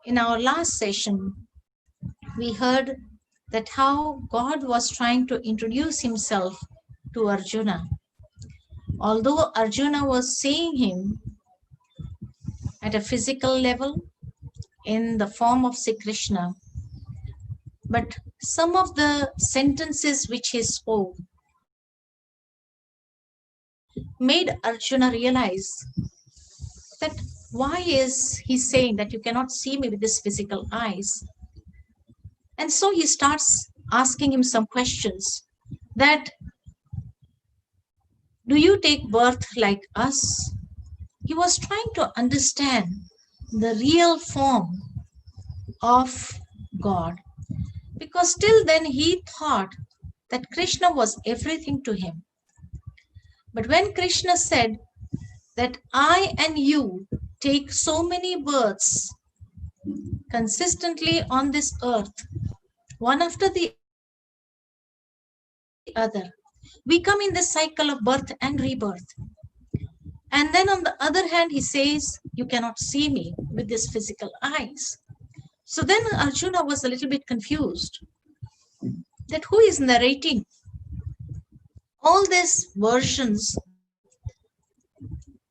In our last session, we heard that how God was trying to introduce himself to Arjuna. Although Arjuna was seeing him at a physical level in the form of Sri Krishna, but some of the sentences which he spoke made Arjuna realize that why is he saying that you cannot see me with this physical eyes? And so he starts asking him some questions that, do you take birth like us? He was trying to understand the real form of God, because till then he thought that Krishna was everything to him. But when Krishna said that I and you take so many births consistently on this earth, one after the other, we come in this cycle of birth and rebirth. And then on the other hand, he says, you cannot see me with these physical eyes. So then Arjuna was a little bit confused that who is narrating all these versions,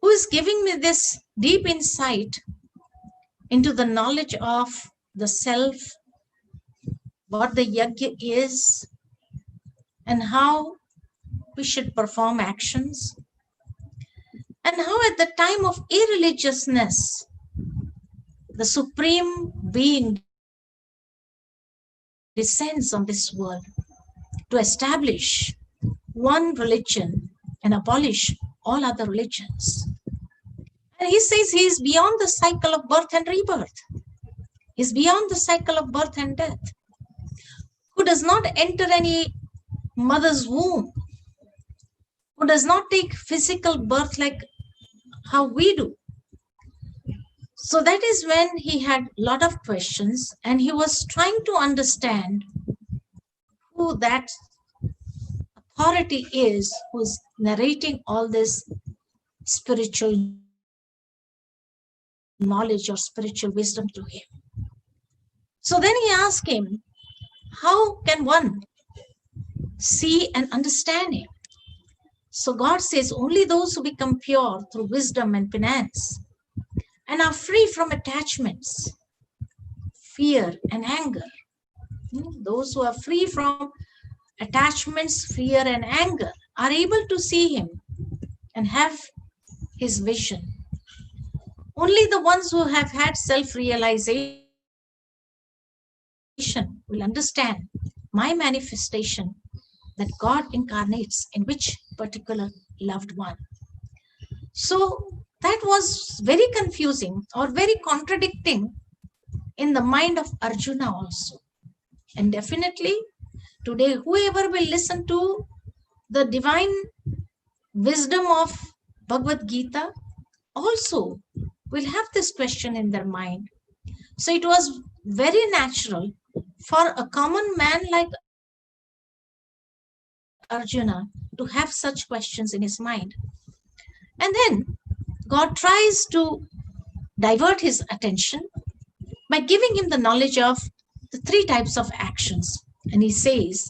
who is giving me this deep insight into the knowledge of the self, what the yajna is, and how we should perform actions, and how at the time of irreligiousness, the Supreme Being descends on this world to establish one religion and abolish all other religions. And he says he is beyond the cycle of birth and rebirth. He is beyond the cycle of birth and death, who does not enter any mother's womb, who does not take physical birth like how we do. So that is when he had a lot of questions, and he was trying to understand who that authority is who's narrating all this spiritual knowledge or spiritual wisdom to him. So then he asked him, how can one see and understand him? So God says, only those who become pure through wisdom and penance and are free from attachments, fear and anger. Those who are free from attachments, fear and anger are able to see him and have his vision. Only the ones who have had self-realization will understand my manifestation, that God incarnates in which particular loved one. So that was very confusing or very contradicting in the mind of Arjuna also. And definitely today, whoever will listen to the divine wisdom of Bhagavad Gita also will have this question in their mind. So it was very natural for a common man like Arjuna to have such questions in his mind. And then God tries to divert his attention by giving him the knowledge of the three types of actions. And he says,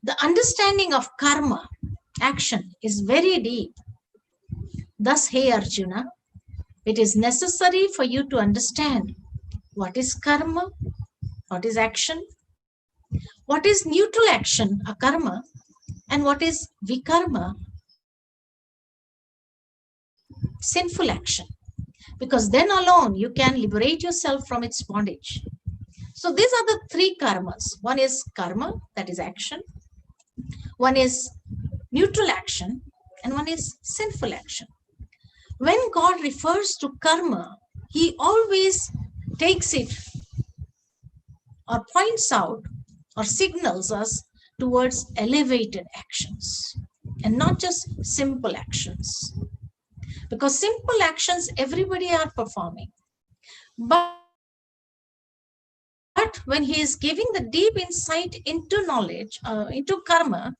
the understanding of karma, action, is very deep. Thus, hey Arjuna, it is necessary for you to understand what is karma, what is action, what is neutral action, akarma, and what is vikarma, sinful action. Because then alone you can liberate yourself from its bondage. So these are the three karmas. One is karma, that is action. One is neutral action, and one is sinful action. When God refers to karma, he always takes it or points out or signals us towards elevated actions and not just simple actions. Because simple actions everybody are performing. But when he is giving the deep insight into knowledge, into karma,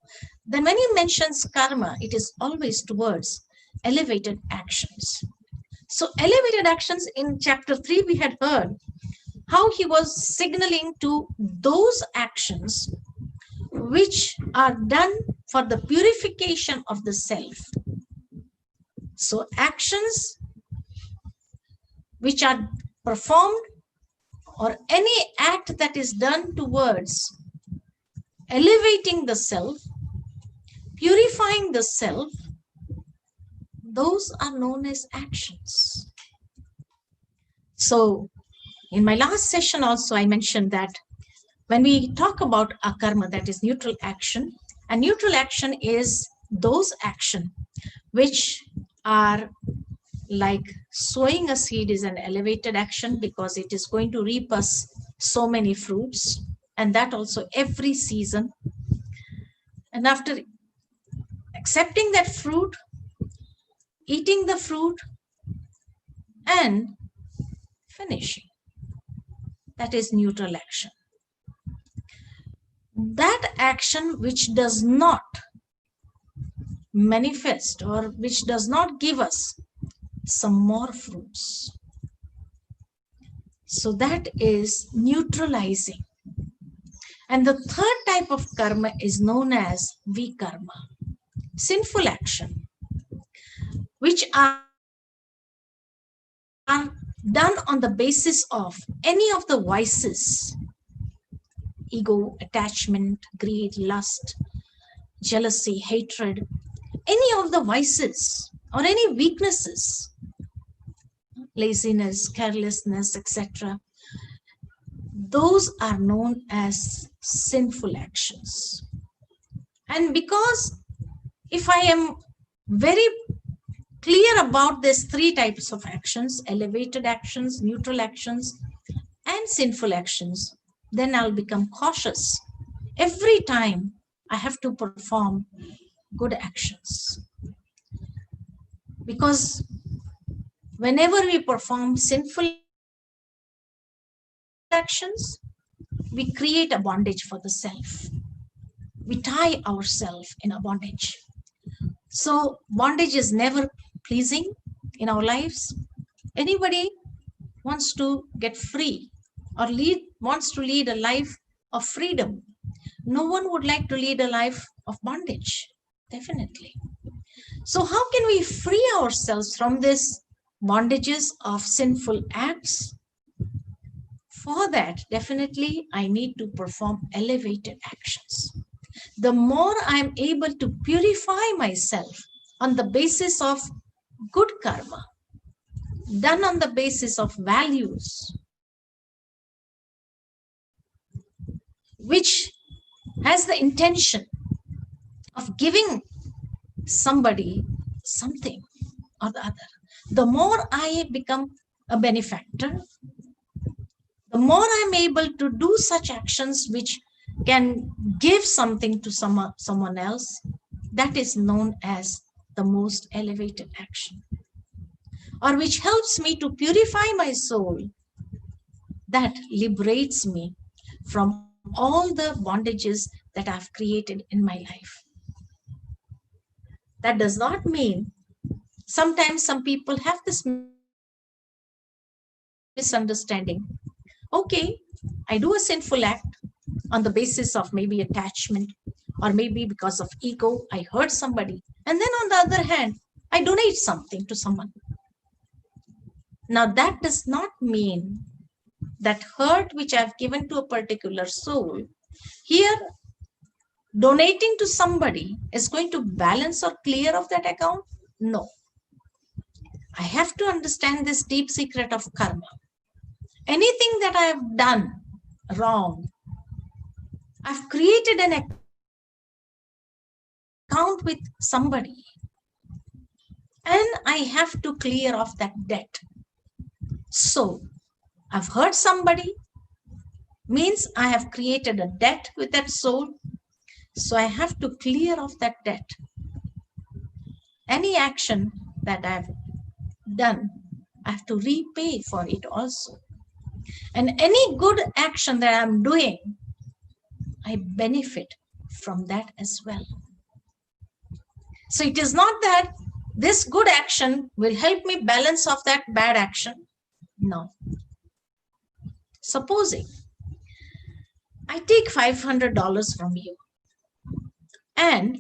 then when he mentions karma, it is always towards elevated actions. So elevated actions in chapter 3 we had heard how he was signaling to those actions which are done for the purification of the self. So actions which are performed, or any act that is done towards elevating the self, purifying the self, those are known as actions. So in my last session also, I mentioned that when we talk about akarma, that is neutral action, and neutral action is those action which are like sowing a seed is an elevated action because it is going to reap us so many fruits, and that also every season. And after accepting that fruit, eating the fruit, and finishing, that is neutral action. That action which does not manifest or which does not give us some more fruits, so that is neutralizing. And the third type of karma is known as vikarma, sinful action, which are done on the basis of any of the vices: ego, attachment, greed, lust, jealousy, hatred, any of the vices or any weaknesses, laziness, carelessness, etc. Those are known as sinful actions. And because if I am very clear about these three types of actions, elevated actions, neutral actions, and sinful actions, then I'll become cautious. Every time I have to perform good actions. Because whenever we perform sinful actions, we create a bondage for the self. We tie ourselves in a bondage. So bondage is never pleasing in our lives. Anybody wants to get free or wants to lead a life of freedom. No one would like to lead a life of bondage, definitely. So how can we free ourselves from these bondages of sinful acts? For that, definitely, I need to perform elevated actions. The more I'm able to purify myself on the basis of good karma, done on the basis of values, which has the intention of giving somebody something or the other, the more I become a benefactor, the more I'm able to do such actions which can give something to someone else, that is known as the most elevated action, or which helps me to purify my soul, that liberates me from all the bondages that I've created in my life. That does not mean sometimes some people have this misunderstanding. Okay, I do a sinful act on the basis of maybe attachment, or maybe because of ego, I hurt somebody. And then on the other hand, I donate something to someone. Now that does not mean that hurt which I've given to a particular soul, here donating to somebody is going to balance or clear off that account. No. I have to understand this deep secret of karma. Anything that I have done wrong, I've created an account with somebody, and I have to clear off that debt. So I've hurt somebody, means I have created a debt with that soul. So I have to clear off that debt. Any action that I've done, I have to repay for it also. And any good action that I'm doing, I benefit from that as well. So it is not that this good action will help me balance off that bad action. No. Supposing I take $500 from you and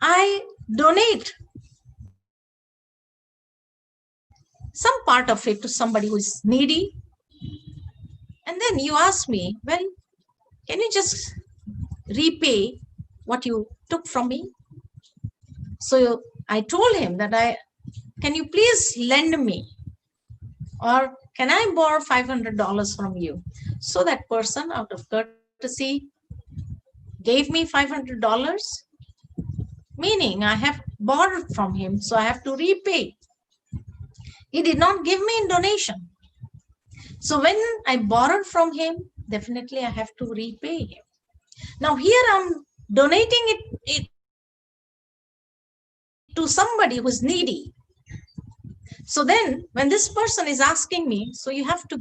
I donate some part of it to somebody who is needy, and then you ask me, well, can you just repay what you took from me? So I told him that can you please lend me, or can I borrow $500 from you? So that person, out of courtesy, gave me $500, meaning I have borrowed from him, so I have to repay. He did not give me in donation. So when I borrowed from him, definitely I have to repay him. Now here I'm donating it to somebody who's needy. So then when this person is asking me, so you have to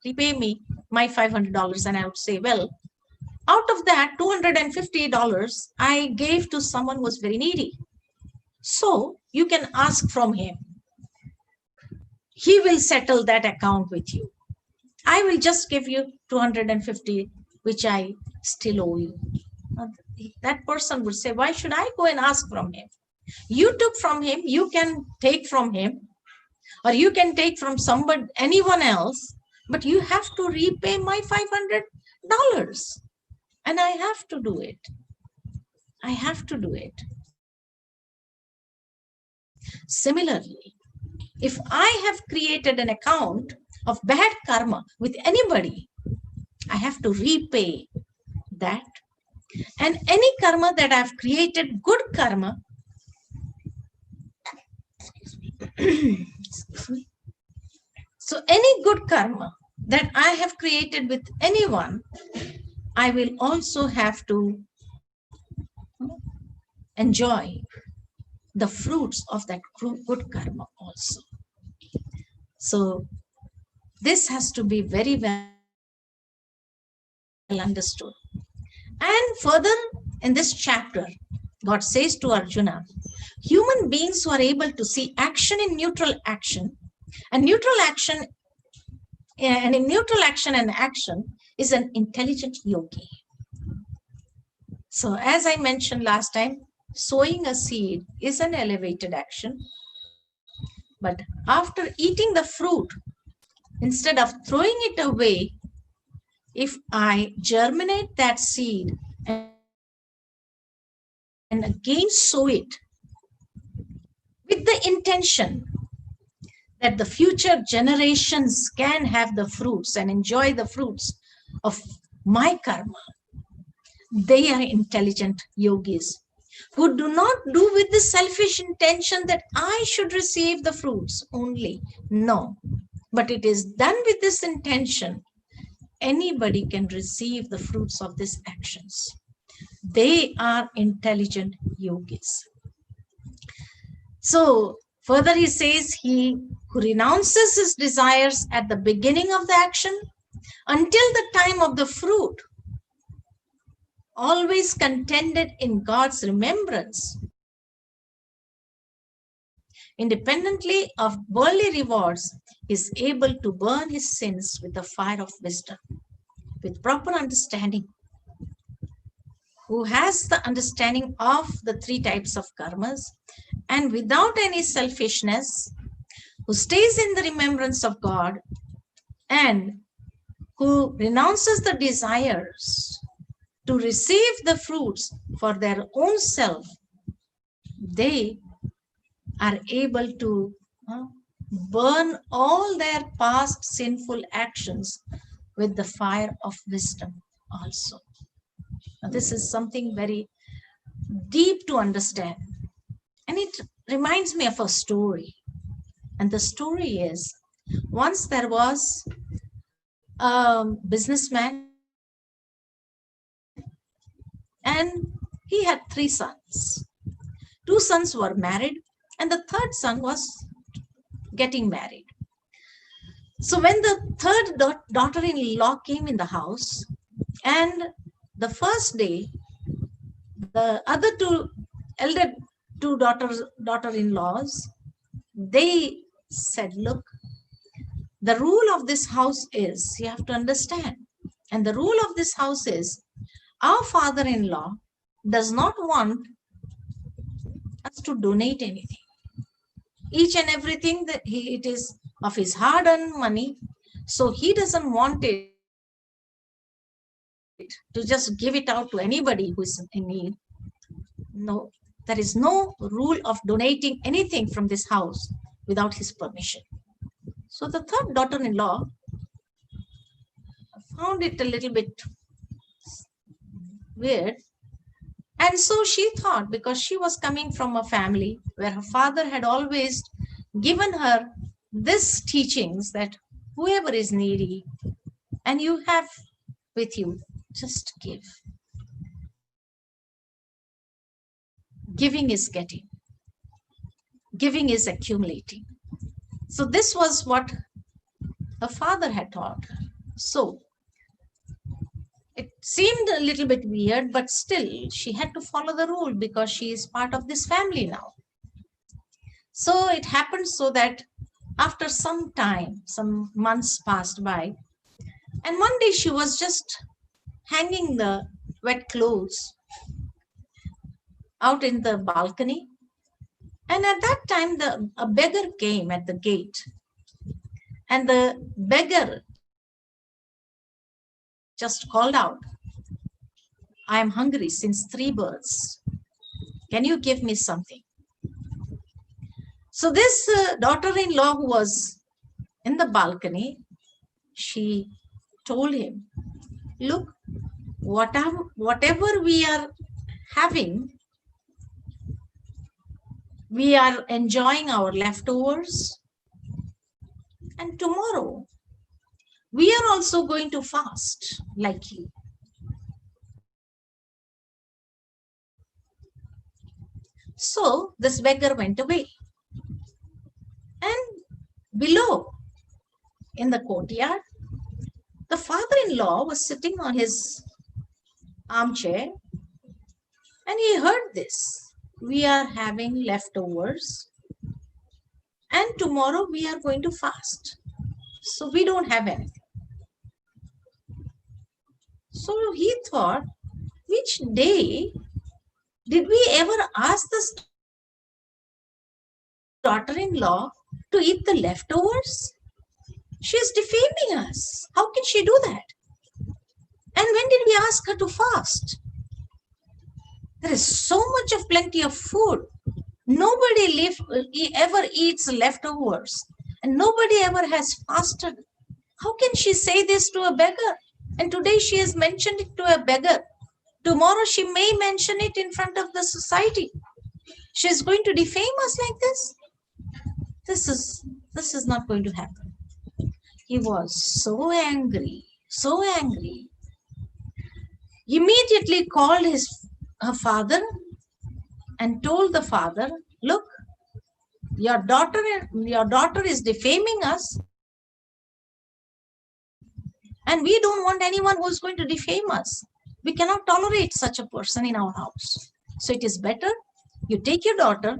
repay me my $500, and I would say, well, out of that $250 I gave to someone who was very needy. So you can ask from him. He will settle that account with you. I will just give you $250, which I still owe you. That person would say, why should I go and ask from him? You took from him, you can take from him, or you can take from anyone else, but you have to repay my $500. And I have to do it. I have to do it. Similarly, if I have created an account of bad karma with anybody, I have to repay that. And any karma that I've created, good karma, so any good karma that I have created with anyone, I will also have to enjoy the fruits of that good karma also. So this has to be very well understood. And further in this chapter, God says to Arjuna, human beings who are able to see action in neutral action, and neutral action, and in neutral action and action is an intelligent yogi. So as I mentioned last time, sowing a seed is an elevated action. But after eating the fruit, instead of throwing it away, if I germinate that seed and again sow it with the intention that the future generations can have the fruits and enjoy the fruits of my karma, they are intelligent yogis who do not do with the selfish intention that I should receive the fruits only. No, but it is done with this intention. Anybody can receive the fruits of these actions. They are intelligent yogis. So further he says, he who renounces his desires at the beginning of the action until the time of the fruit, always contended in God's remembrance, independently of worldly rewards, is able to burn his sins with the fire of wisdom, with proper understanding. Who has the understanding of the three types of karmas, and without any selfishness, who stays in the remembrance of God, and who renounces the desires to receive the fruits for their own self, they are able to burn all their past sinful actions with the fire of wisdom also. Now, this is something very deep to understand. And it reminds me of a story. And the story is, once there was a businessman, and he had 3 sons. 2 sons were married, and the 3rd son was getting married. So when the 3rd daughter-in-law came in the house, and the first day, the other 2 elder 2 daughter-in-laws, they said, look, The rule of this house is, you have to understand, and the rule of this house is, our father-in-law does not want us to donate anything. Each and everything that it is of his hard-earned money, so he doesn't want it to just give it out to anybody who is in need. No, there is no rule of donating anything from this house without his permission. So the third daughter-in-law found it a little bit weird. And so she thought, because she was coming from a family where her father had always given her this teachings that whoever is needy and you have with you, just give. Giving is getting. Giving is accumulating. So this was what her father had taught. So it seemed a little bit weird, but still she had to follow the rule because she is part of this family now. So it happened so that after some time, some months passed by, and one day she was just hanging the wet clothes out in the balcony. And at that time, a beggar came at the gate. And the beggar just called out, I am hungry since 3 births. Can you give me something? So this daughter-in-law who was in the balcony, she told him, look, whatever we are having, we are enjoying our leftovers. And tomorrow, we are also going to fast like you. So this beggar went away. And below, in the courtyard, the father-in-law was sitting on his armchair and he heard this. We are having leftovers and tomorrow we are going to fast. So we don't have anything. So he thought, which day did we ever ask this daughter-in-law to eat the leftovers? She is defaming us. How can she do that? And when did we ask her to fast? There is so much of plenty of food. Nobody ever eats leftovers. And nobody ever has fasted. How can she say this to a beggar? And today she has mentioned it to a beggar. Tomorrow she may mention it in front of the society. She is going to defame us like this? This is not going to happen. He was so angry, so angry. He immediately called her father and told the father, look, your daughter is defaming us. And we don't want anyone who is going to defame us. We cannot tolerate such a person in our house. So it is better you take your daughter,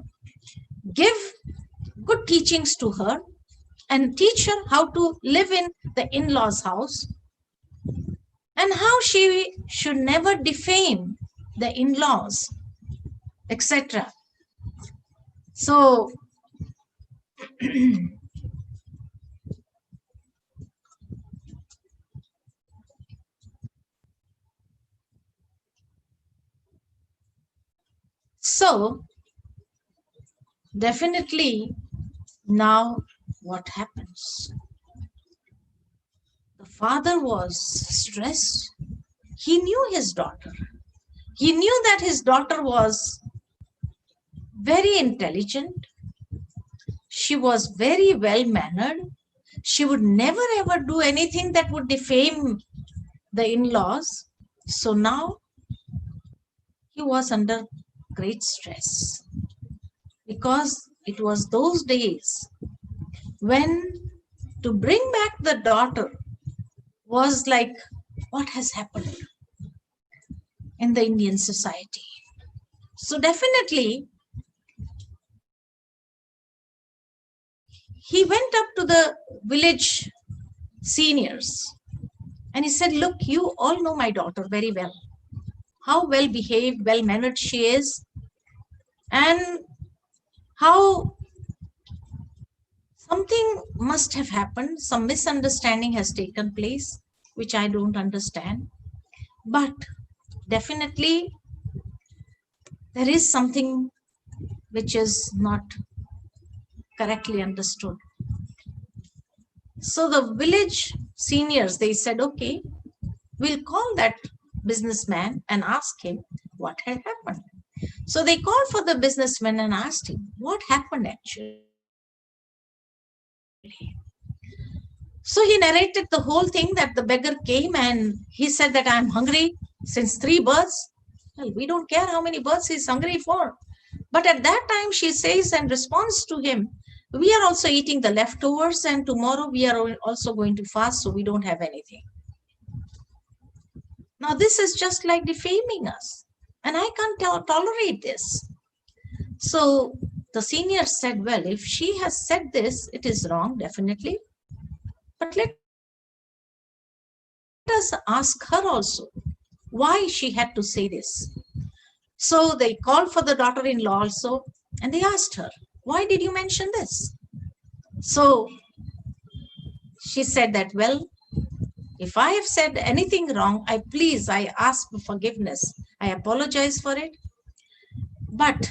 give good teachings to her, and teach her how to live in the in-laws' house and how she should never defame the in-laws, etc. So so definitely now what happens? The father was stressed. He knew his daughter. He knew that his daughter was very intelligent. She was very well mannered. She would never ever do anything that would defame the in-laws. So now he was under great stress because it was those days when to bring back the daughter was like, what has happened in the Indian society? So definitely he went up to the village seniors and he said, look, you all know my daughter very well, how well behaved, well mannered she is, and how something must have happened, some misunderstanding has taken place, which I don't understand. But definitely there is something which is not correctly understood. So the village seniors, they said, okay, we'll call that businessman and ask him what had happened. So they called for the businessman and asked him what happened actually. So he narrated the whole thing, that the beggar came and he said that I'm hungry since 3 births. Well, we don't care how many births he's hungry for. But at that time, she says and responds to him, we are also eating the leftovers and tomorrow we are also going to fast, so we don't have anything. Now, this is just like defaming us. And I can't tolerate this. So the senior said, well, if she has said this, it is wrong, definitely. But let us ask her also why she had to say this. So they called for the daughter-in-law also, and they asked her, why did you mention this? So she said that, well, if I have said anything wrong, I ask for forgiveness. I apologize for it. But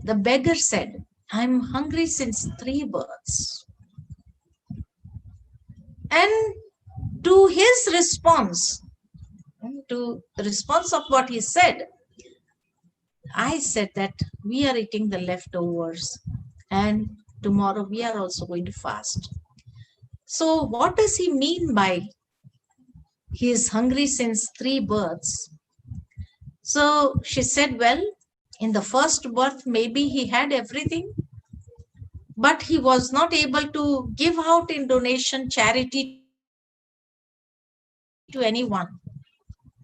the beggar said, I'm hungry since 3 births. And to his response, to the response of what he said, I said that we are eating the leftovers and tomorrow we are also going to fast. So what does he mean by he is hungry since 3 births? So she said, well, in the first birth, maybe he had everything, but he was not able to give out in donation, charity to anyone.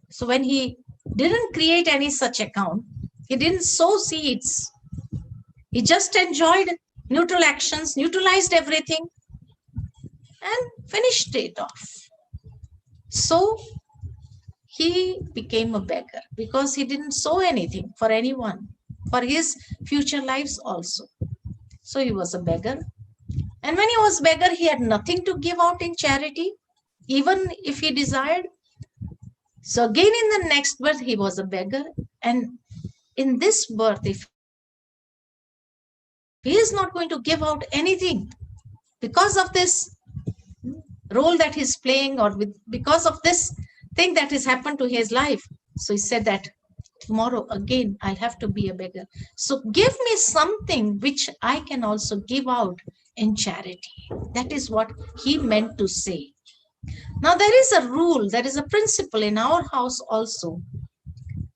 So when he didn't create any such account, he didn't sow seeds. He just enjoyed neutral actions, neutralized everything, and finished it off. So he became a beggar because he didn't sow anything for anyone, for his future lives also. So he was a beggar. And when he was beggar, he had nothing to give out in charity, even if he desired. So again, in the next birth, he was a beggar. And in this birth, if he is not going to give out anything because of this role that he's playing, or because of this thing that has happened to his life, so he said that tomorrow again I'll have to be a beggar. So give me something which I can also give out in charity. That is what he meant to say. Now there is a rule, there is a principle in our house also.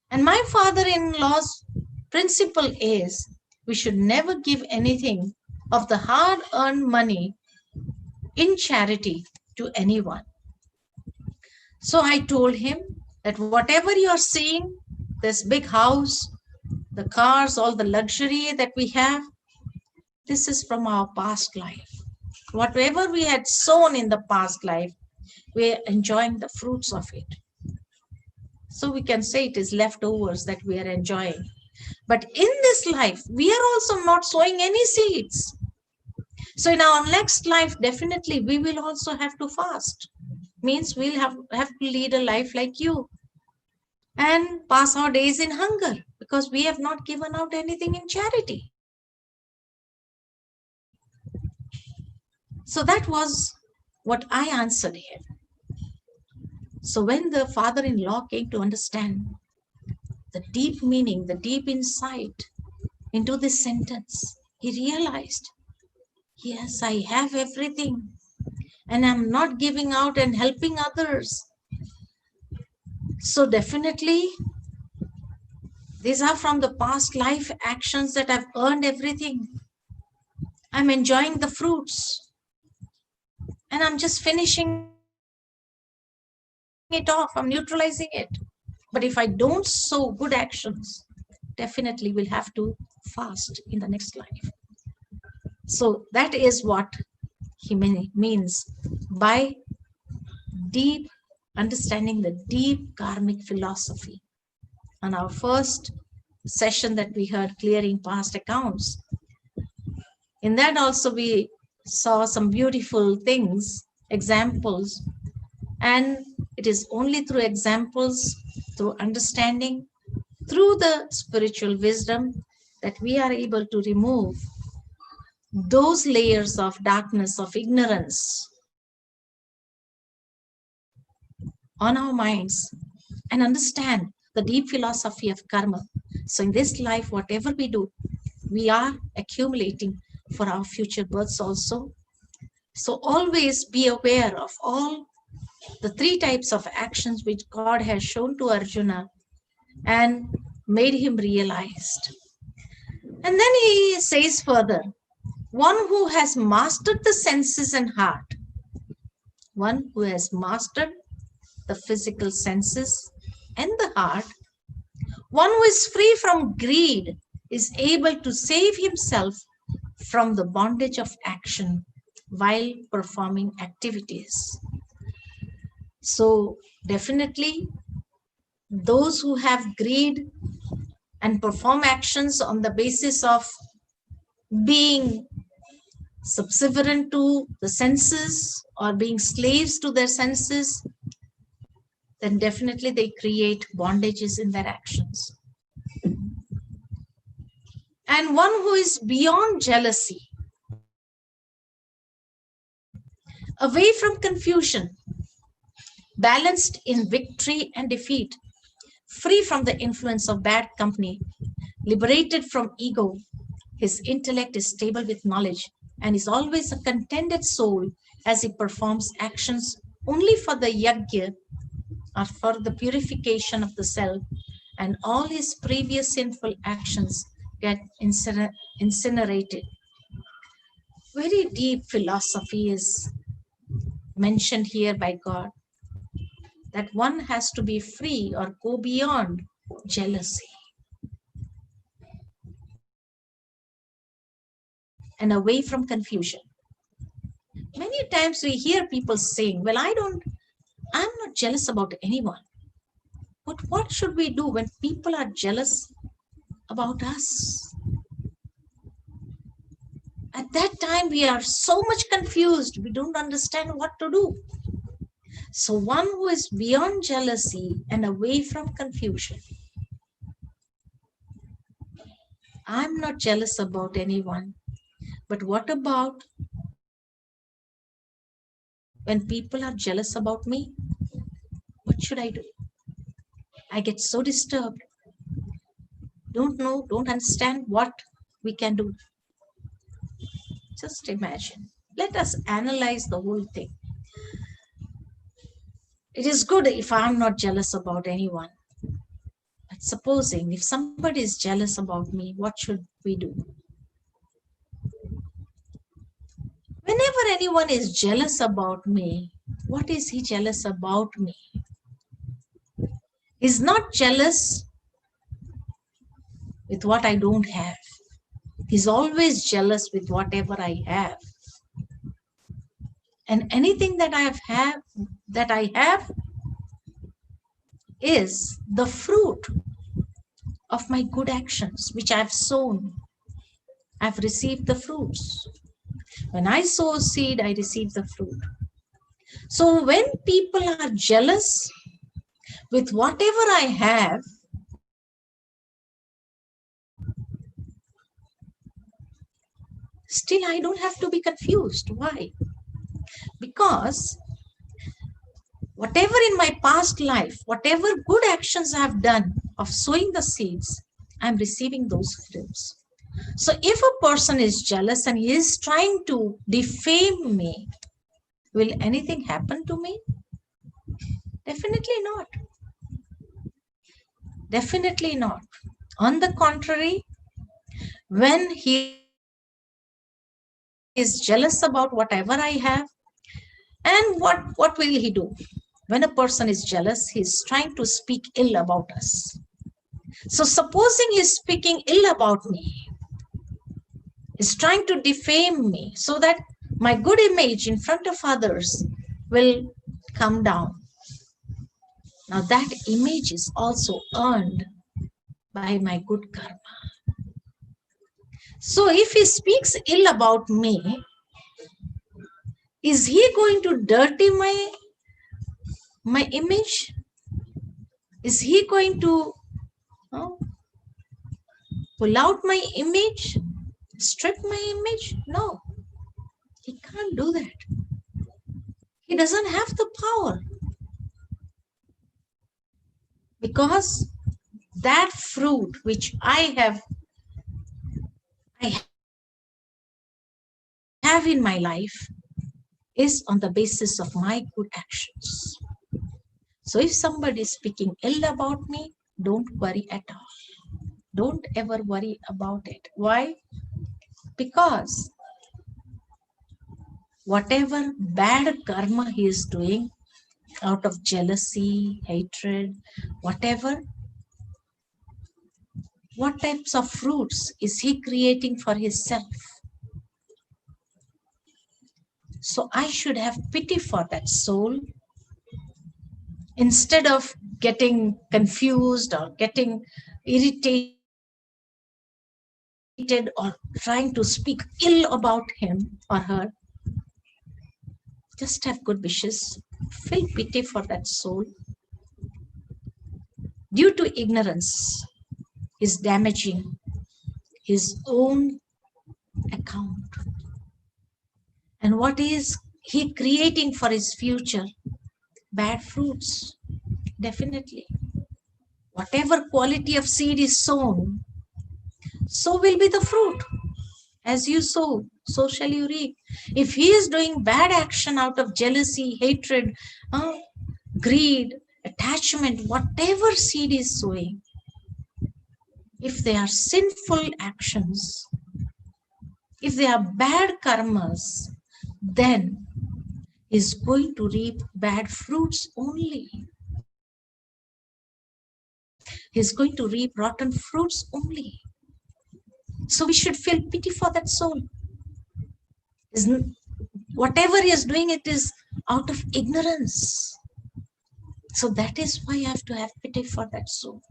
And my father-in-law's principle is we should never give anything of the hard-earned money in charity to anyone. So I told him that whatever you are seeing, this big house, the cars, all the luxury that we have, this is from our past life. Whatever we had sown in the past life, we are enjoying the fruits of it. So we can say it is leftovers that we are enjoying. But in this life, we are also not sowing any seeds. So in our next life, definitely we will also have to fast. Means we'll have to lead a life like you and pass our days in hunger because we have not given out anything in charity. So that was what I answered him. So when the father-in-law came to understand the deep meaning, the deep insight into this sentence, he realized, yes, I have everything and I'm not giving out and helping others. So definitely, these are from the past life actions that I've earned everything. I'm enjoying the fruits and I'm just finishing it off. I'm neutralizing it. But if I don't sow good actions, definitely we'll have to fast in the next life. So that is what He means by deep understanding the deep karmic philosophy. On our first session that we heard, clearing past accounts, in that also we saw some beautiful things, examples, and it is only through examples, through understanding, through the spiritual wisdom that we are able to remove those layers of darkness, of ignorance on our minds and understand the deep philosophy of karma. So in this life, whatever we do, we are accumulating for our future births also. So always be aware of all the three types of actions which God has shown to Arjuna and made him realized. And then he says further, one who has mastered the senses and heart, one who has mastered the physical senses and the heart, one who is free from greed is able to save himself from the bondage of action while performing activities. So definitely those who have greed and perform actions on the basis of being subservient to the senses or being slaves to their senses, then definitely they create bondages in their actions. And one who is beyond jealousy, away from confusion, balanced in victory and defeat, free from the influence of bad company, liberated from ego, his intellect is stable with knowledge and is always a contented soul as he performs actions only for the yajna or for the purification of the self, and all his previous sinful actions get incinerated. Very deep philosophy is mentioned here by God, that one has to be free or go beyond jealousy and away from confusion. Many times we hear people saying, well, I'm not jealous about anyone. But what should we do when people are jealous about us? At that time, we are so much confused. We don't understand what to do. So one who is beyond jealousy and away from confusion. I'm not jealous about anyone. But what about when people are jealous about me? What should I do? I get so disturbed. Don't know, don't understand what we can do. Just imagine. Let us analyze the whole thing. It is good if I'm not jealous about anyone. But supposing if somebody is jealous about me, what should we do? Whenever anyone is jealous about me, what is he jealous about me? He's not jealous with what I don't have. He's always jealous with whatever I have. And anything that I have is the fruit of my good actions, which I've sown. I've received the fruits. When I sow a seed, I receive the fruit. So when people are jealous with whatever I have, still I don't have to be confused. Why? Because whatever in my past life, whatever good actions I have done of sowing the seeds, I'm receiving those fruits. So if a person is jealous and he is trying to defame me, will anything happen to me? Definitely not. Definitely not. On the contrary, when he is jealous about whatever I have, and what will he do? When a person is jealous, he's trying to speak ill about us. So supposing he's speaking ill about me, is trying to defame me so that my good image in front of others will come down. Now that image is also earned by my good karma. So if he speaks ill about me, is he going to dirty my image? Is he going to pull out my image, strip my image? No, he can't do that. He doesn't have the power, because that fruit which I have in my life is on the basis of my good actions. So if somebody is speaking ill about me, don't worry at all. Don't ever worry about it. Why? Because whatever bad karma he is doing out of jealousy, hatred, whatever, what types of fruits is he creating for himself? So I should have pity for that soul instead of getting confused or getting irritated or trying to speak ill about him or her. Just have good wishes, feel pity for that soul. Due to ignorance, is damaging his own account. And what is he creating for his future? Bad fruits, definitely. Whatever quality of seed is sown, so will be the fruit. As you sow, so shall you reap. If he is doing bad action out of jealousy, hatred, greed, attachment, whatever seed is sowing, if they are sinful actions, if they are bad karmas, then is going to reap bad fruits only. He's going to reap rotten fruits only. So we should feel pity for that soul. Whatever he is doing, it is out of ignorance. So that is why I have to have pity for that soul.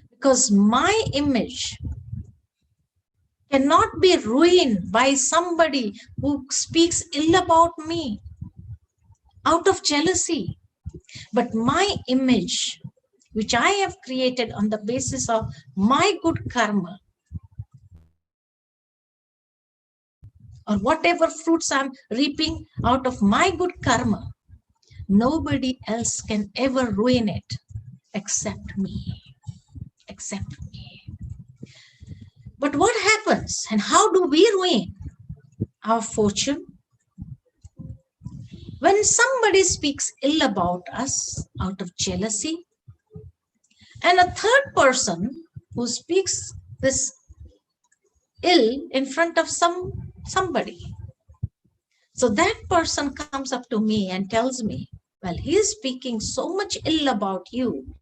Because my image cannot be ruined by somebody who speaks ill about me out of jealousy. But my image, which I have created on the basis of my good karma, or whatever fruits I'm reaping out of my good karma, nobody else can ever ruin it except me. Except me. But what happens and how do we ruin our fortune? When somebody speaks ill about us out of jealousy, and a third person who speaks this ill in front of somebody. So that person comes up to me and tells me, well, he is speaking so much ill about you.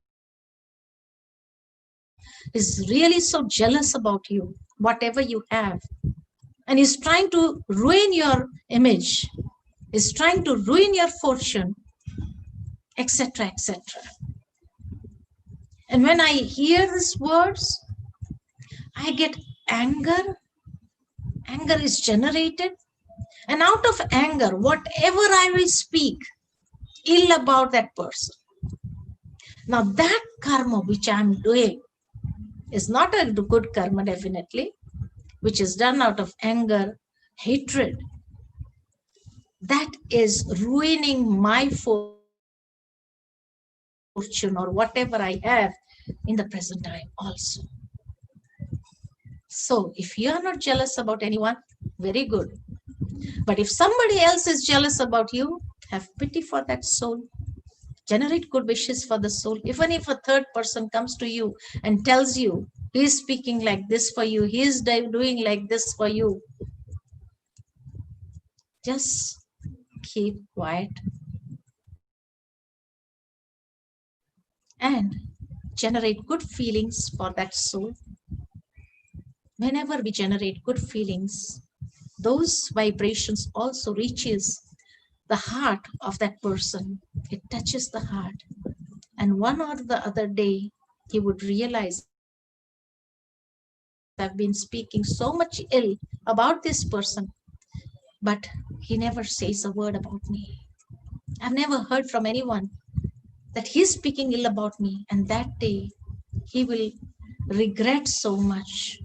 He's really so jealous about you, whatever you have. And he's trying to ruin your image. He's trying to ruin your fortune, etc., etc. And when I hear these words, I get anger. Anger is generated. And out of anger, whatever I will speak ill about that person. Now that karma which I'm doing is not a good karma, definitely, which is done out of anger, hatred. That is ruining my fortune or whatever I have in the present time also. So if you are not jealous about anyone, very good. But if somebody else is jealous about you, have pity for that soul. Generate good wishes for the soul. Even if a third person comes to you and tells you, he is speaking like this for you, he is doing like this for you, just keep quiet and generate good feelings for that soul. Whenever we generate good feelings, those vibrations also reaches the heart of that person. It touches the heart. And one or the other day, he would realize I've been speaking so much ill about this person, but he never says a word about me. I've never heard from anyone that he's speaking ill about me. And that day, he will regret so much.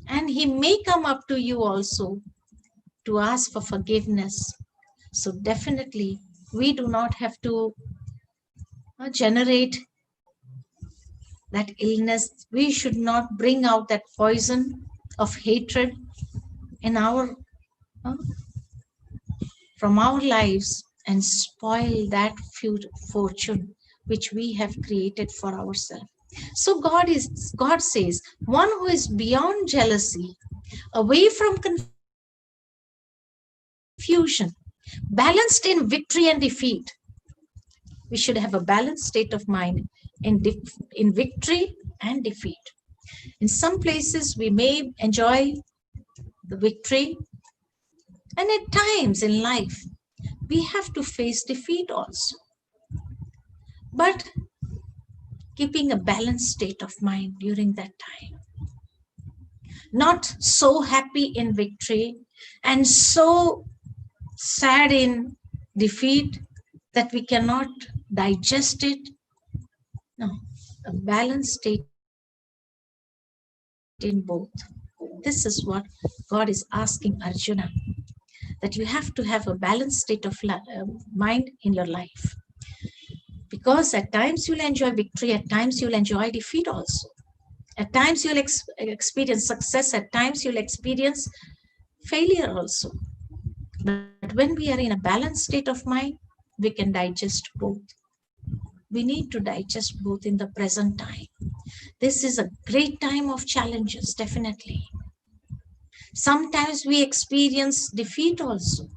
And he may come up to you also to ask for forgiveness. So definitely, we do not have to generate that illness. We should not bring out that poison of hatred in our uh, from our lives and spoil that fortune which we have created for ourselves. So God says, one who is beyond jealousy, away from confusion, balanced in victory and defeat. We should have a balanced state of mind in victory and defeat. In some places, we may enjoy the victory, and at times in life, we have to face defeat also. But keeping a balanced state of mind during that time, not so happy in victory and so sad in defeat that we cannot digest it. No, a balanced state in both. This is what God is asking Arjuna, that you have to have a balanced state of mind in your life. Because at times you'll enjoy victory, at times you'll enjoy defeat also. At times you'll experience success, at times you'll experience failure also. But when we are in a balanced state of mind, we can digest both. We need to digest both in the present time. This is a great time of challenges, definitely. Sometimes we experience defeat also.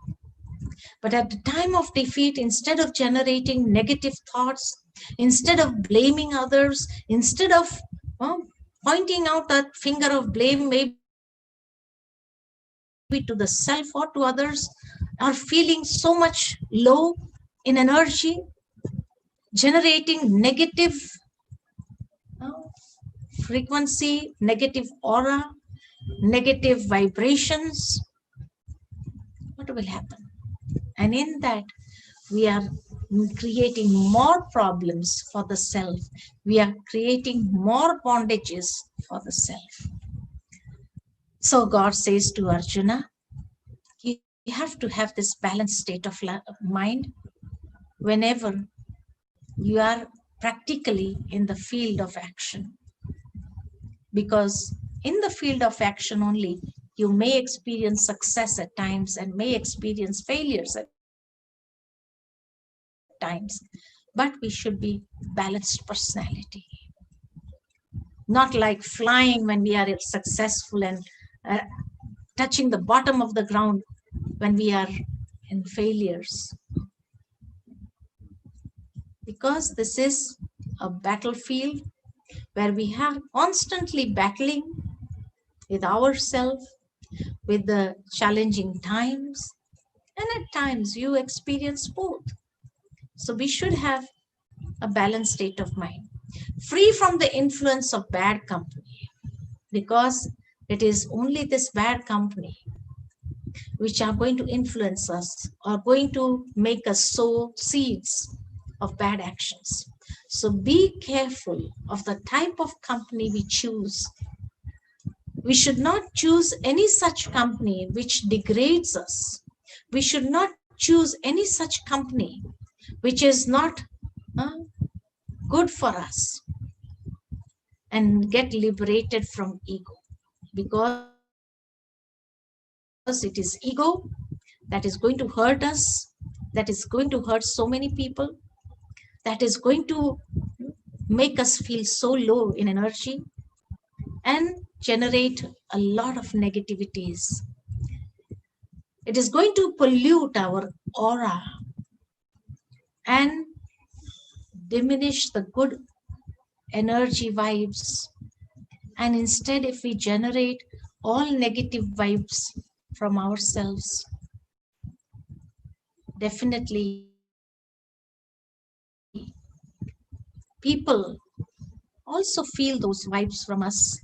But at the time of defeat, instead of generating negative thoughts, instead of blaming others, instead of pointing out that finger of blame maybe to the self or to others, are feeling so much low in energy, generating negative frequency, negative aura, negative vibrations, what will happen? And in that, we are creating more problems for the self. We are creating more bondages for the self. So God says to Arjuna, you have to have this balanced state of mind whenever you are practically in the field of action. Because in the field of action only, you may experience success at times and may experience failures at times. But we should be balanced personality. Not like flying when we are successful and touching the bottom of the ground when we are in failures. Because this is a battlefield where we are constantly battling with ourselves, with the challenging times, and at times you experience both. So we should have a balanced state of mind, free from the influence of bad company, because it is only this bad company which are going to influence us or going to make us sow seeds of bad actions. So be careful of the type of company we choose. We should not choose any such company which degrades us. We should not choose any such company which is not good for us, and get liberated from ego, because it is ego that is going to hurt us, that is going to hurt so many people, that is going to make us feel so low in energy and generate a lot of negativities. It is going to pollute our aura and diminish the good energy vibes. And instead, if we generate all negative vibes from ourselves. Definitely, people also feel those vibes from us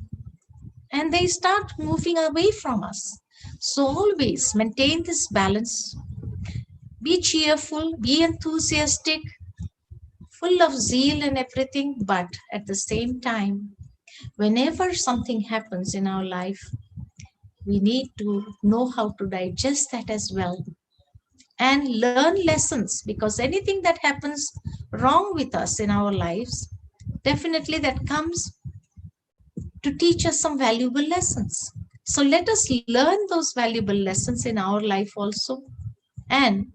and they start moving away from us. So always maintain this balance. Be cheerful, be enthusiastic, full of zeal and everything, but at the same time, whenever something happens in our life, we need to know how to digest that as well and learn lessons, because anything that happens wrong with us in our lives, definitely that comes to teach us some valuable lessons. So let us learn those valuable lessons in our life also, and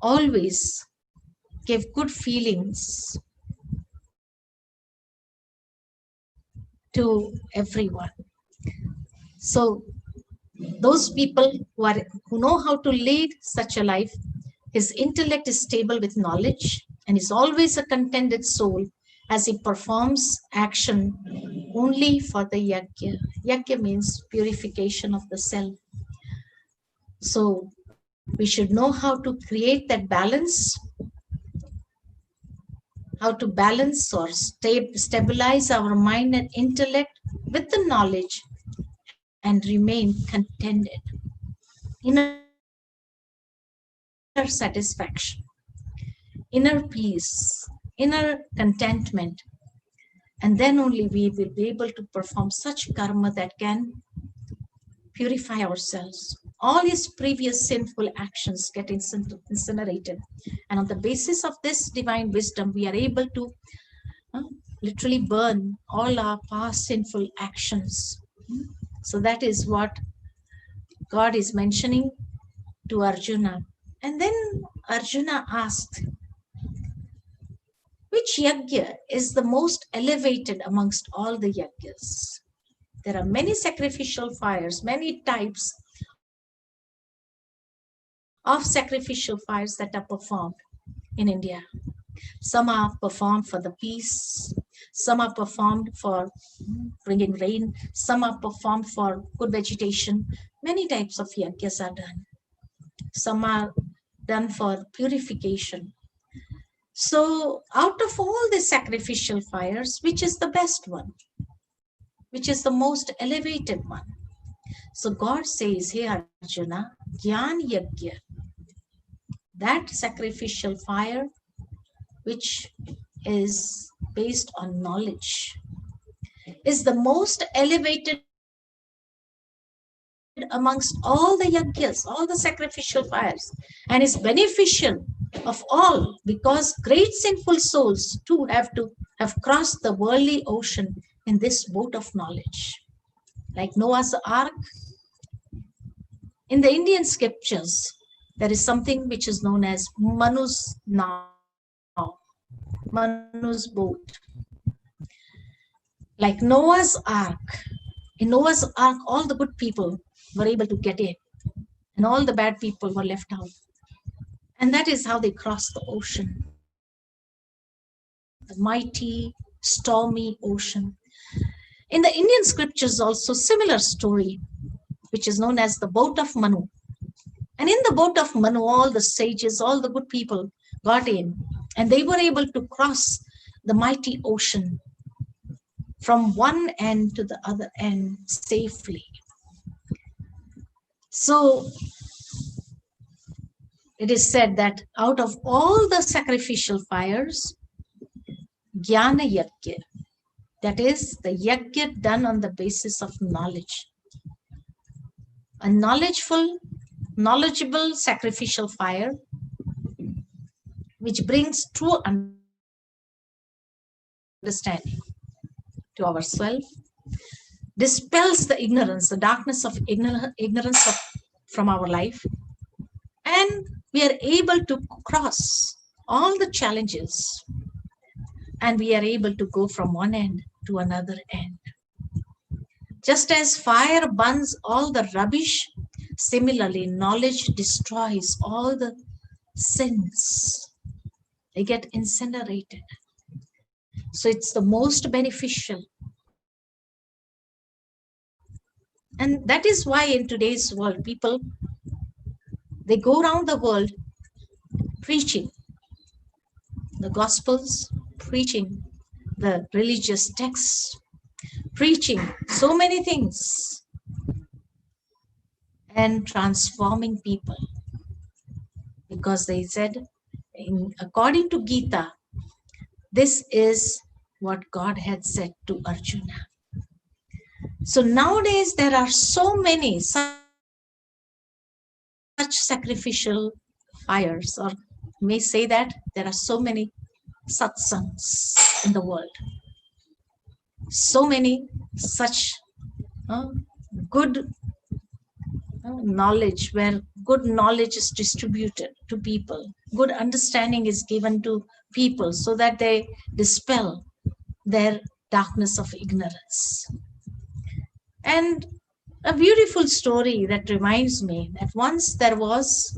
always give good feelings to everyone. So those people who know how to lead such a life, his intellect is stable with knowledge and is always a contented soul as he performs action only for the yajna. Yajna means purification of the self. So we should know how to create that balance, how to balance or stabilize our mind and intellect with the knowledge and remain contented, inner satisfaction, inner peace, inner contentment. And then only we will be able to perform such karma that can purify ourselves. All his previous sinful actions get incinerated. And on the basis of this divine wisdom, we are able to uh, literally burn all our past sinful actions. So that is what God is mentioning to Arjuna. And then Arjuna asked, which yajna is the most elevated amongst all the yajnas? There are many sacrificial fires, many types of sacrificial fires that are performed in India. Some are performed for the peace, some are performed for bringing rain, some are performed for good vegetation. Many types of yajnas are done. Some are done for purification. So, out of all the sacrificial fires, which is the best one? Which is the most elevated one? So, God says, hey Arjuna, Gyan Yajna, that sacrificial fire which is based on knowledge, is the most elevated amongst all the yajnas, all the sacrificial fires, and is beneficial of all, because great sinful souls too have crossed the worldly ocean in this boat of knowledge. Like Noah's Ark, in the Indian scriptures, there is something which is known as Manu's now, Manu's boat. Like Noah's Ark. In Noah's Ark, all the good people were able to get in, and all the bad people were left out. And that is how they crossed the ocean, the mighty, stormy ocean. In the Indian scriptures, also similar story, which is known as the boat of Manu. And in the boat of Manu, all the sages, all the good people got in, and they were able to cross the mighty ocean from one end to the other end safely. So it is said that out of all the sacrificial fires, Jnana Yajna, that is the yajna done on the basis of knowledge, a knowledgeable sacrificial fire which brings true understanding to ourselves, dispels the ignorance, the darkness of ignorance from our life, and we are able to cross all the challenges, and we are able to go from one end to another end. Just as fire burns all the rubbish, similarly, knowledge destroys all the sins. They get incinerated. So it's the most beneficial And that is why in today's world, people, they go around the world preaching the Gospels, preaching the religious texts, preaching so many things and transforming people. Because they said, according to Gita, this is what God had said to Arjuna. So nowadays there are so many such sacrificial fires, or may say that there are so many satsangs in the world, so many such good knowledge, where good knowledge is distributed to people, good understanding is given to people so that they dispel their darkness of ignorance. And a beautiful story that reminds me that once there was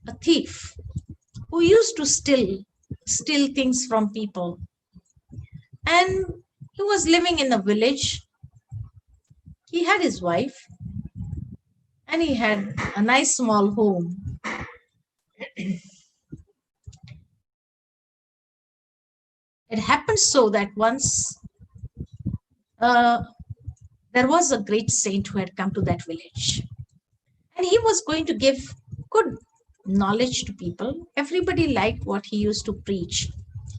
a thief who used to steal things from people, and he was living in a village. He had his wife and he had a nice small home. It happened so that once uh, there was a great saint who had come to that village, and he was going to give good knowledge to people. Everybody liked what he used to preach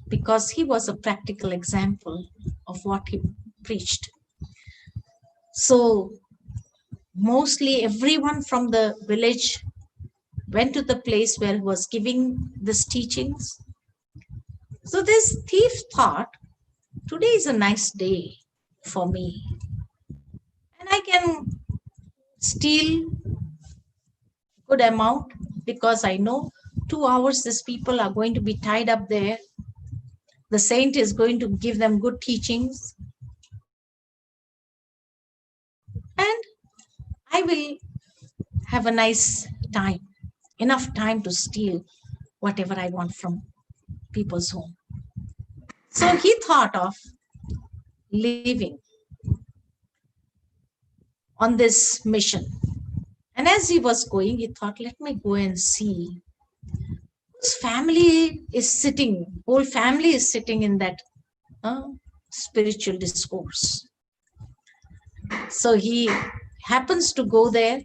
because he was a practical example of what he preached. So mostly everyone from the village went to the place where he was giving these teachings. So this thief thought, today is a nice day for me, and I can steal good amount because I know 2 hours these people are going to be tied up there. The saint is going to give them good teachings, and I will have a nice time, enough time to steal whatever I want from people's home. So he thought of leaving on this mission. And as he was going, he thought, let me go and see whose family is sitting, whole family is sitting in that spiritual discourse. So he happens to go there.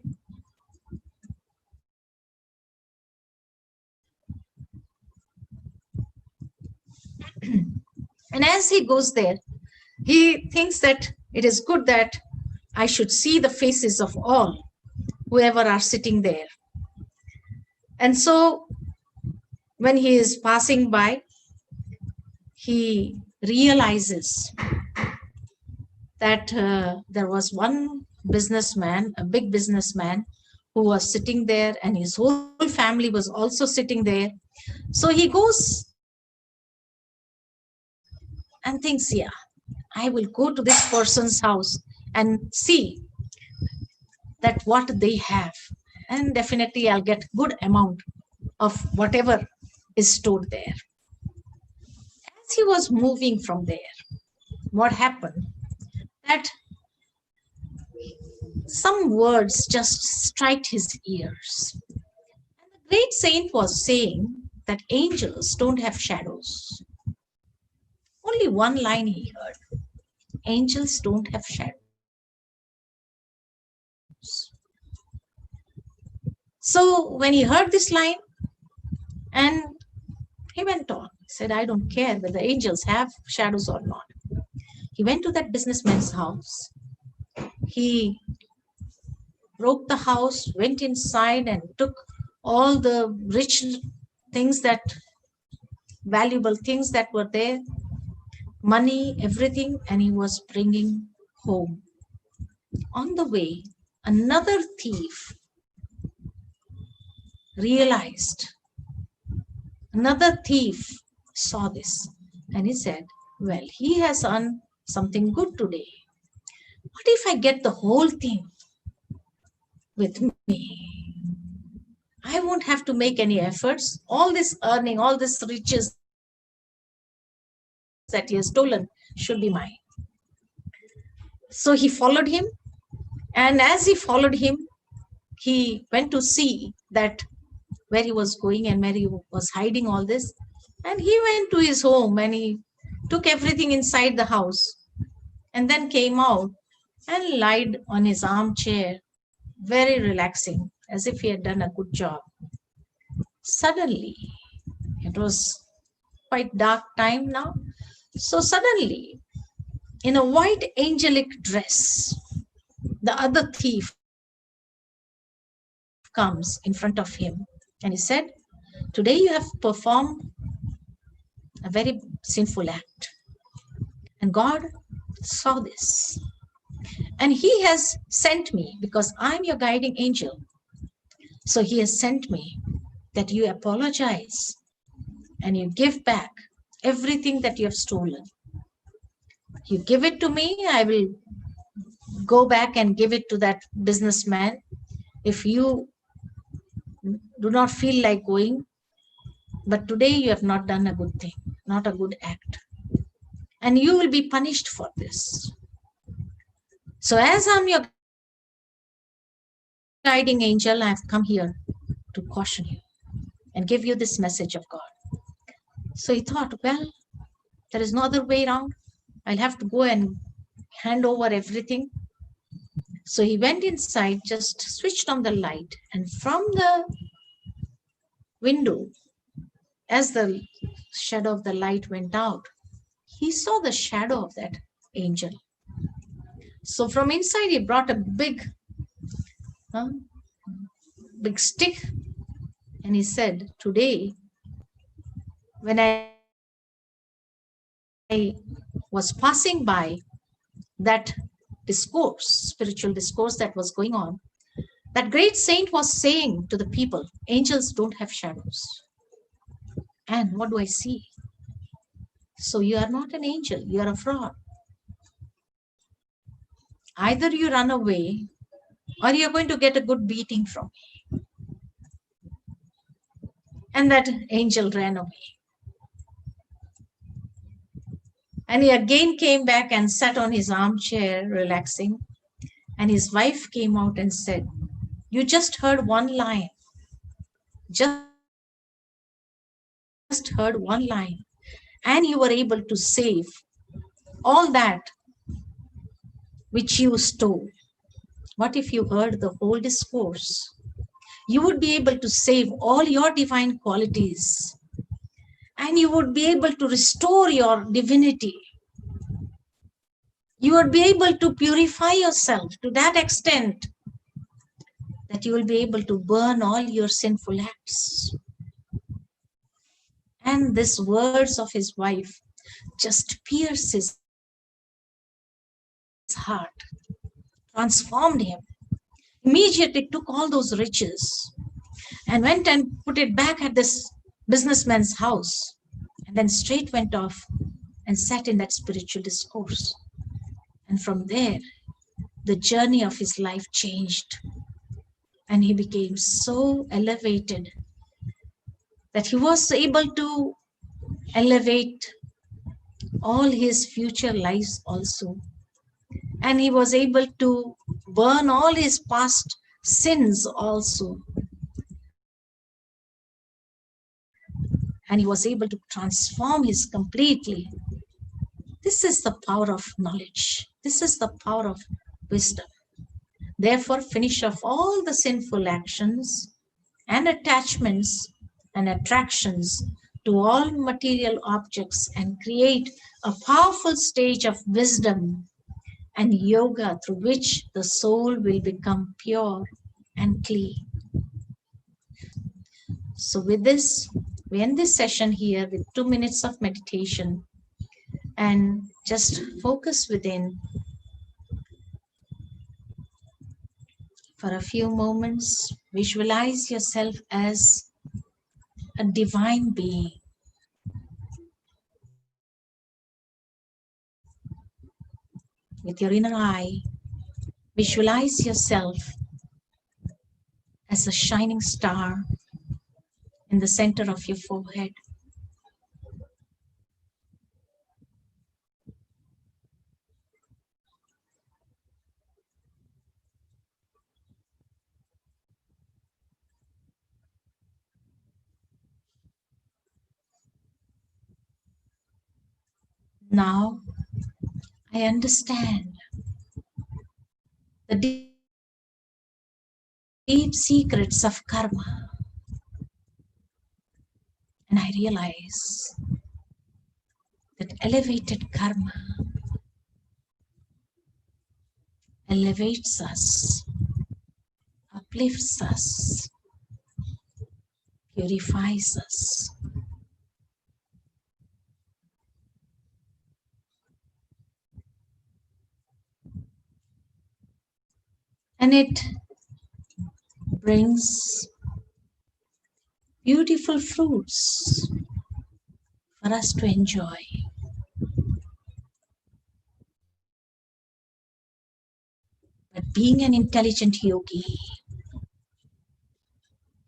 And as he goes there, he thinks that it is good that I should see the faces of all, whoever are sitting there. And so when he is passing by, he realizes that there was one businessman, a big businessman, who was sitting there, and his whole family was also sitting there. So he goes and thinks, yeah, I will go to this person's house and see that what they have, and definitely I'll get good amount of whatever is stored there. As he was moving from there, what happened? That some words just struck his ears. And the great saint was saying that angels don't have shadows. Only one line he heard: angels don't have shadows. So when he heard this line, and he went on, he said, I don't care whether angels have shadows or not. He went to that businessman's house. He broke the house, went inside, and took all the rich things, that valuable things that were there, money, everything, and he was bringing home. On the way, another thief realized, another thief saw this, and he said, well, he has earned something good today. What if I get the whole thing with me? I won't have to make any efforts. All this earning, all this riches that he has stolen should be mine. So he followed him, And as he followed him, he went to see that where he was going and where he was hiding all this. And he went to his home and he took everything inside the house and then came out and lied on his armchair, very relaxing, as if he had done a good job. Suddenly, it was quite dark time now. So suddenly, in a white angelic dress, the other thief comes in front of him and he said, "Today you have performed a very sinful act. And God saw this. And He has sent me because I'm your guiding angel. So He has sent me that you apologize and you give back everything that you have stolen. You give it to me, I will go back and give it to that businessman. If you do not feel like going, but today you have not done a good thing, not a good act. And you will be punished for this. So as I'm your guiding angel, I have come here to caution you and give you this message of God." So he thought, well, there is no other way around. I'll have to go and hand over everything. So he went inside, just switched on the light, and from the window, as the shadow of the light went out, he saw the shadow of that angel. So from inside, he brought a big stick, and he said, "Today, when I was passing by that discourse, spiritual discourse that was going on, that great saint was saying to the people, angels don't have shadows. And what do I see? So you are not an angel, you are a fraud. Either you run away or you're going to get a good beating from me." And that angel ran away. And he again came back and sat on his armchair, relaxing. And his wife came out and said, "You just heard one line. Just heard one line. And you were able to save all that which you stole. What if you heard the whole discourse? You would be able to save all your divine qualities. And you would be able to restore your divinity. You would be able to purify yourself to that extent that you will be able to burn all your sinful acts." And these words of his wife just pierced his heart, transformed him. Immediately took all those riches and went and put it back at this businessman's house, and then straight went off and sat in that spiritual discourse. And from there, the journey of his life changed. And he became so elevated that he was able to elevate all his future lives also. And he was able to burn all his past sins also. And he was able to transform his completely. This is the power of knowledge. This is the power of wisdom. Therefore, finish off all the sinful actions and attachments and attractions to all material objects and create a powerful stage of wisdom and yoga through which the soul will become pure and clean. So with this, we end this session here with 2 minutes of meditation and just focus within for a few moments. Visualize yourself as a divine being. With your inner eye, visualize yourself as a shining star in the center of your forehead. Now I understand the deep secrets of karma, and I realize that elevated karma elevates us, uplifts us, purifies us. And it brings beautiful fruits for us to enjoy. But being an intelligent yogi,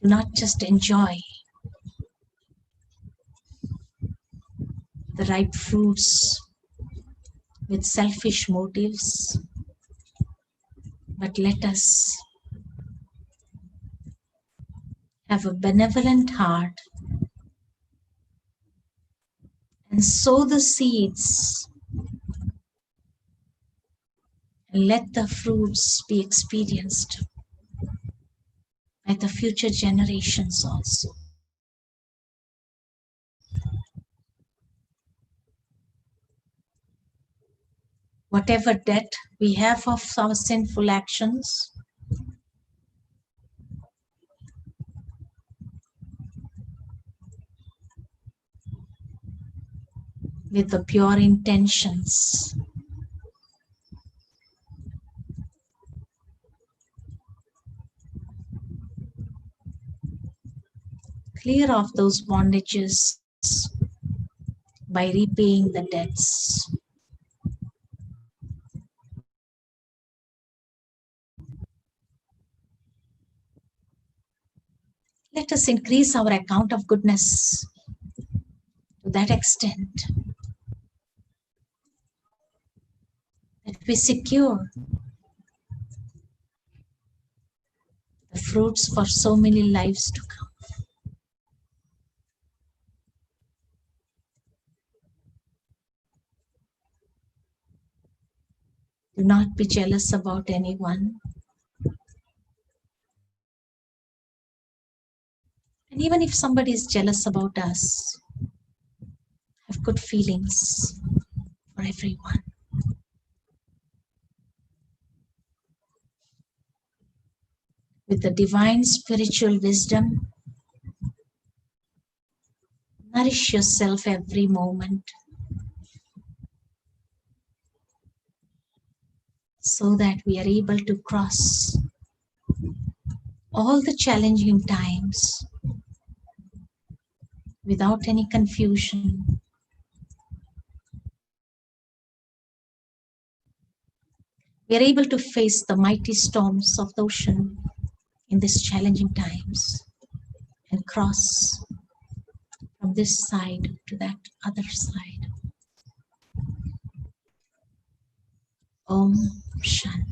do not just enjoy the ripe fruits with selfish motives, but let us have a benevolent heart and sow the seeds and let the fruits be experienced by the future generations also. Whatever debt we have of our sinful actions, with the pure intentions, clear off those bondages by repaying the debts. Let us increase our account of goodness to that extent that we secure the fruits for so many lives to come. Do not be jealous about anyone. And even if somebody is jealous about us, have good feelings for everyone. With the divine spiritual wisdom, nourish yourself every moment so that we are able to cross all the challenging times without any confusion. We are able to face the mighty storms of the ocean in these challenging times and cross from this side to that other side. Om Shanti.